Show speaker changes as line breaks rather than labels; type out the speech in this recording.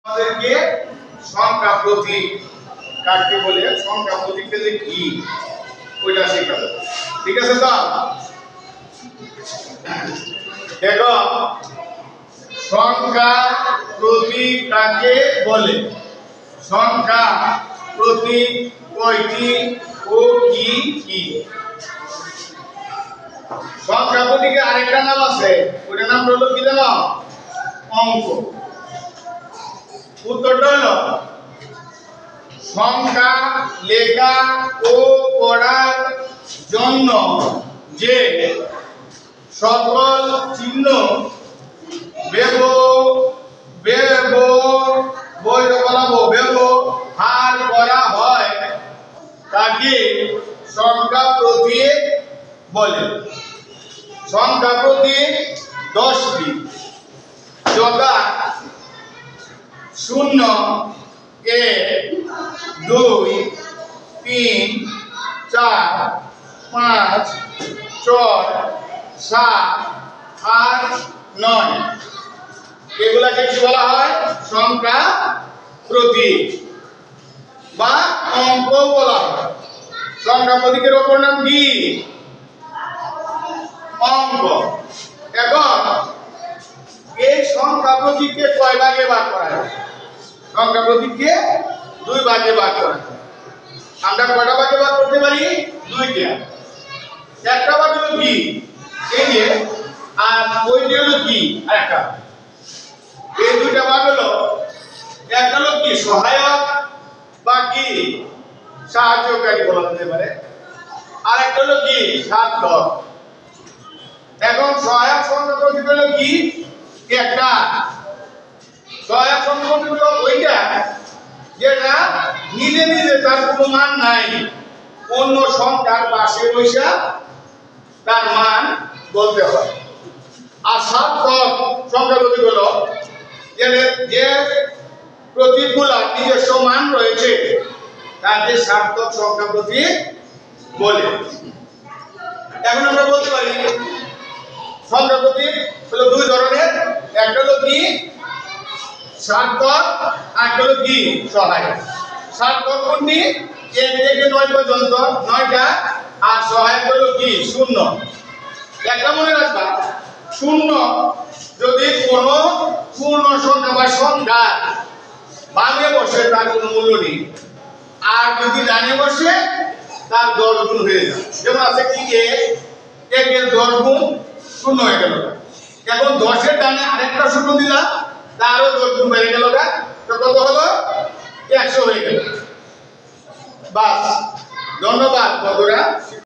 আমাদেরকে সংখ্যা প্রতীক কাকে বলে, সংখ্যা প্রতীকটা যে কি ওইটা শেখাবো। ঠিক আছে? তো দেখো, সংখ্যা প্রতীক কাকে বলে, সংখ্যা প্রতীক কয়টি ও কি কি? সংখ্যা প্রতীকের আরেকটা নাম আছে, ওটার নাম হলো কি জানো? অঙ্ক। উত্তরটা হলো সংখ্যা লেখা ও পড়ার জন্য যে সকল চিহ্ন ব্যবহার করা হয় তাকে সংখ্যা প্রতীক বলে। সংখ্যা প্রতীক 10টি, যথা 0, 1, 2, 3, 4, 5, 6, 7, 8, 9। এগুলাকে কি বলা হয়? সংখ্যা প্রতীক বা অঙ্ক বলা হয়। সংখ্যা প্রতীকের অপর নাম কি? অঙ্ক। এখন এই সংখ্যা প্রতীককে কয় ভাগে ভাগ করা যায়? সংখ্যা প্রতীককে 2 ভাগে ভাগ করা যায়। আমরা কয়টা ভাগে ভাগ করতে পারি? 2টা। একটা ভাগ হলো কি, এই যে, আর ওইটা হলো কি, আরেকটা। এই 2টা ভাগ হলো, একটা হলো কি সহায়ক বা কি সাহায্যকারী বলা যেতে পারে, আর একটা হলো কি সার্থক। এখন সহায়ক সংখ্যা প্রতীক হলো কি? একটা সহায়ক সংখ্যা প্রতীক হলো ওইটা যেটা নিজে নিজে তার কোনো মান নাই, অন্য সংখ্যার পাশে বসে তার মান বলতে হয়। আর সার্থক সংখ্যা প্রতীক হলো যে প্রতীকগুলো নিজস্ব মান রয়েছে তাকে সার্থক সংখ্যা প্রতীক বলে। এখন আমরা বলতে পারি সংখ্যা প্রতীক হলো 2 ধরনের, একটা হলো কি সার্থক, আর একটা হলো কি সহায়ক। সার্থক কোনটি? 1 থেকে 9 পর্যন্ত 9টা, আর সহায়ক হলো কি 0। একটা মনে রাখবা, 0 যদি কোনো পূর্ণ সংখ্যা বা সংখ্যা বামে বসে তার কোনো মূল্য নেই, আর যদি ডানে বসে তার 10 গুণ হয়ে যায়। যেমন আছে কি 1 এর 10 গুণ 0 হয়ে গেল। এখন 10 এর ডানে আরেকটা 0 দিলাম, তারও 10 গুণ বেড়ে গেল, তো কত হলো? 100 হয়ে গেল। বাস। ধন্যবাদ বন্ধুরা।